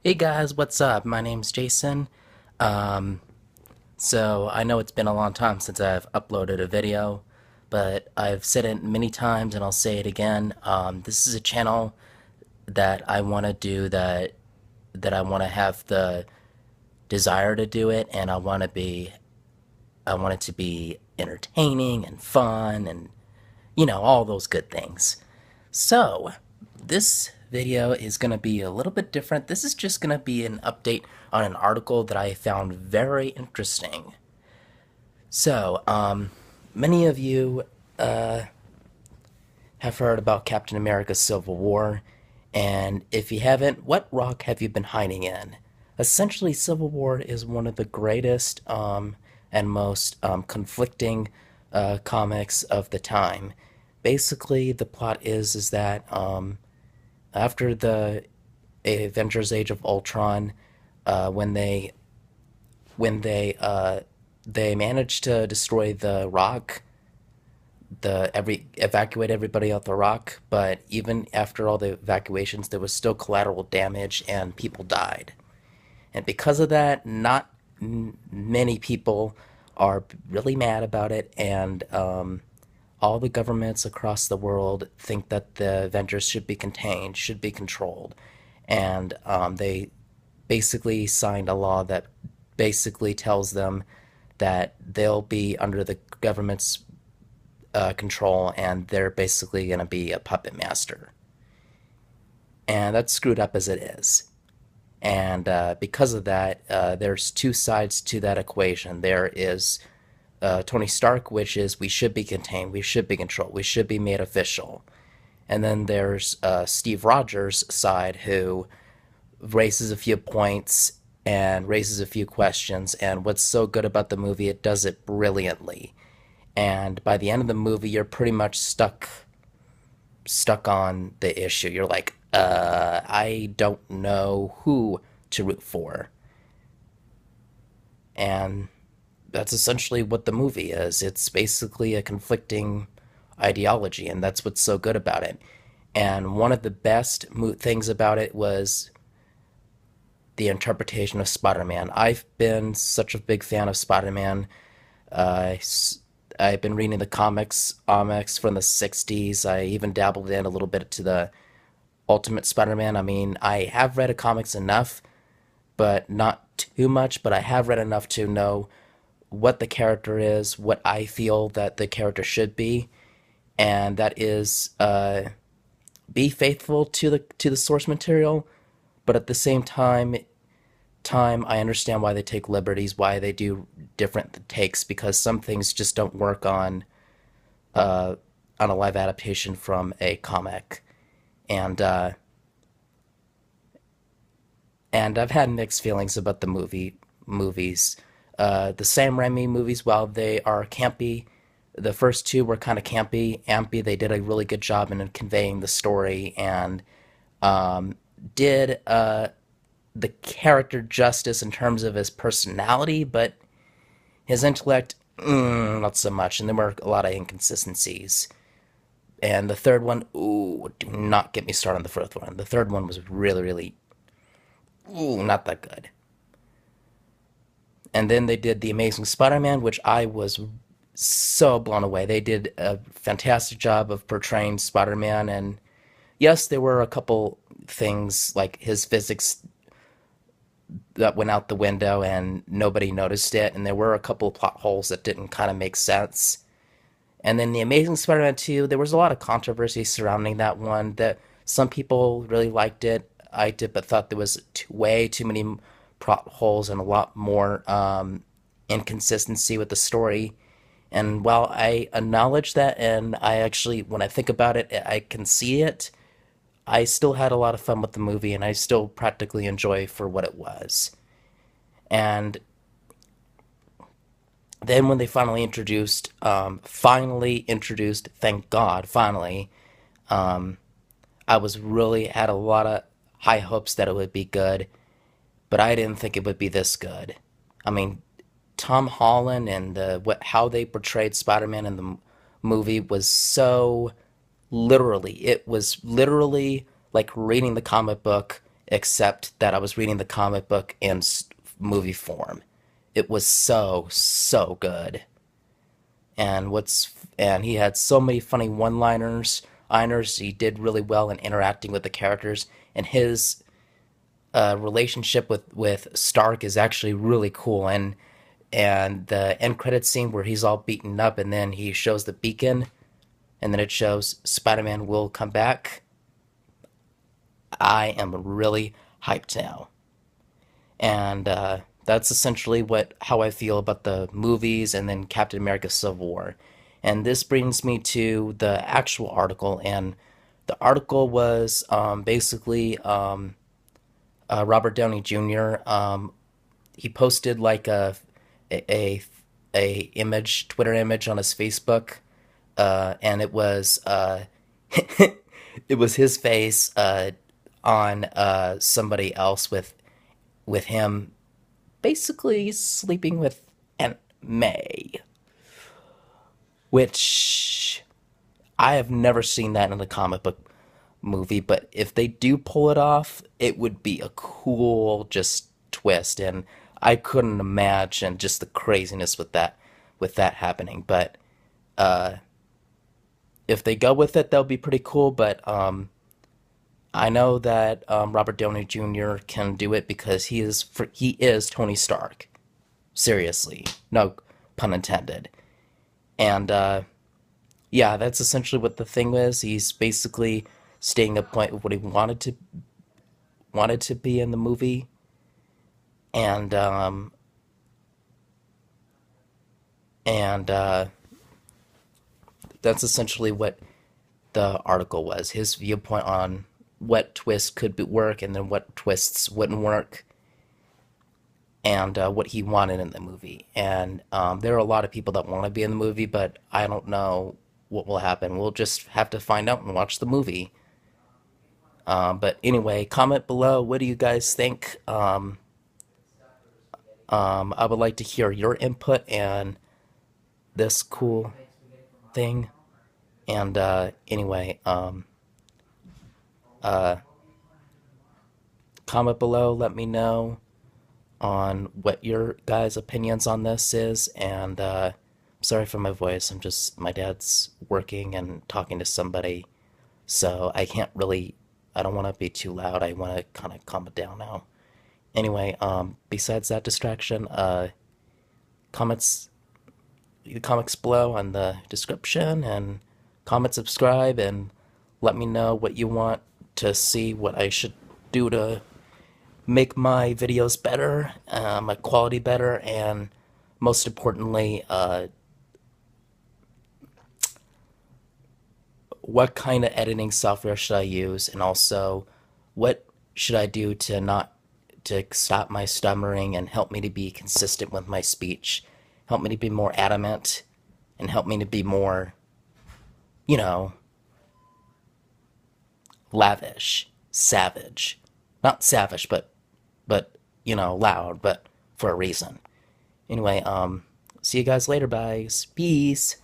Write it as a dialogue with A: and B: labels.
A: Hey guys, what's up? My name's Jason. Um, so I know it's been a long time since I've uploaded a video, but I've said it many times and I'll say it again. This is a channel that I want to do that I want to have the desire to do it, and I want it to be entertaining and fun and all those good things. So, this video is going to be a little bit different. This is just going to be an update on an article that I found very interesting. So, many of you have heard about Captain America's Civil War, and if you haven't, what rock have you been hiding in? Essentially, Civil War is one of the greatest and most conflicting comics of the time. Basically, the plot is that after the Avengers: Age of Ultron, when they managed to destroy the Rock, the every evacuate everybody out the Rock, but even after all the evacuations, there was still collateral damage and people died. And because of that, not many people are really mad about it, and all the governments across the world think that the Avengers should be contained, should be controlled, and they basically signed a law that basically tells them that they'll be under the government's control, and they're basically going to be a puppet master. And that's screwed up as it is. And because of that, there's two sides to that equation. There is Tony Stark, which is we should be contained, we should be controlled, we should be made official. And then there's Steve Rogers' side, who raises a few points and raises a few questions. And what's so good about the movie, it does it brilliantly. And by the end of the movie, you're pretty much stuck on the issue. You're like, I don't know who to root for. And that's essentially what the movie is. It's basically a conflicting ideology, and that's what's so good about it. And one of the best things about it was the interpretation of Spider-Man. I've been such a big fan of Spider-Man. Uh, I've been reading the comics from the 60s. I even dabbled in a little bit to the Ultimate Spider-Man. I mean, I have read the comics enough, but not too much, but I have read enough to know what the character is, what I feel that the character should be, and that is be faithful to the source material, but at the same time I understand why they take liberties, why they do different takes, because some things just don't work uh, on a live adaptation from a comic. And I've had mixed feelings about the movies. The Sam Raimi movies, while they are campy, the first two were kind of ampy. They did a really good job in conveying the story and did the character justice in terms of his personality, but his intellect, not so much. And there were a lot of inconsistencies. And the third one, ooh, do not get me started on the fourth one. The third one was really, really, ooh, not that good. And then they did The Amazing Spider-Man, which I was so blown away. They did a fantastic job of portraying Spider-Man, and yes, there were a couple things like his physics that went out the window and nobody noticed it, and there were a couple of plot holes that didn't kind of make sense. And then The Amazing Spider-Man 2, there was a lot of controversy surrounding that one. That some people really liked it. I did, but thought there was way too many plot holes and a lot more inconsistency with the story. And while I acknowledge that, and I actually, when I think about it, I can see it, I still had a lot of fun with the movie, and I still practically enjoy for what it was. And then when they finally introduced, thank God, finally, I was really had a lot of high hopes that it would be good, but I didn't think it would be this good. I mean, Tom Holland and how they portrayed Spider-Man in the movie was so literally. It was literally like reading the comic book. except that I was reading the comic book in movie form. It was so, so good. And he had so many funny one-liners. He did really well in interacting with the characters, and his relationship with Stark is actually really cool. And the end credit scene where he's all beaten up, and then he shows the beacon, and then it shows Spider-Man will come back. I am really hyped now, and that's essentially what how I feel about the movies, and then Captain America: Civil War. And this brings me to the actual article, and the article was basically Robert Downey Jr. He posted like a a image, Twitter image on his Facebook, and it was it was his face on somebody else with him basically sleeping with Aunt May, which I have never seen that in a comic book movie, but if they do pull it off, it would be a cool just twist, and I couldn't imagine just the craziness with that happening. But if they go with it, that'll be pretty cool. But I know that Robert Downey Jr. can do it because he is Tony Stark. Seriously, no pun intended. And yeah, that's essentially what the thing is. He's basically staying a point of what he wanted to be in the movie, and and that's essentially what the article was. His viewpoint on what twists could work, and then what twists wouldn't work, and what he wanted in the movie. And there are a lot of people that want to be in the movie, but I don't know what will happen. We'll just have to find out and watch the movie. But anyway, comment below. What do you guys think? I would like to hear your input and this cool thing. And anyway, comment below. Let me know on what your guys' opinions on this is. And sorry for my voice. My dad's working and talking to somebody, so I can't really. I don't want to be too loud. I want to kind of calm it down now. Anyway, besides that distraction, comments, comics below on the description, and comment, subscribe, and let me know what you want to see, what I should do to make my videos better, my quality better, and most importantly, what kind of editing software should I use, and also what should I do to stop my stammering and help me to be consistent with my speech, help me to be more adamant, and help me to be more, you know, lavish, savage, not savage, but loud, but for a reason. Anyway, see you guys later, guys. Peace.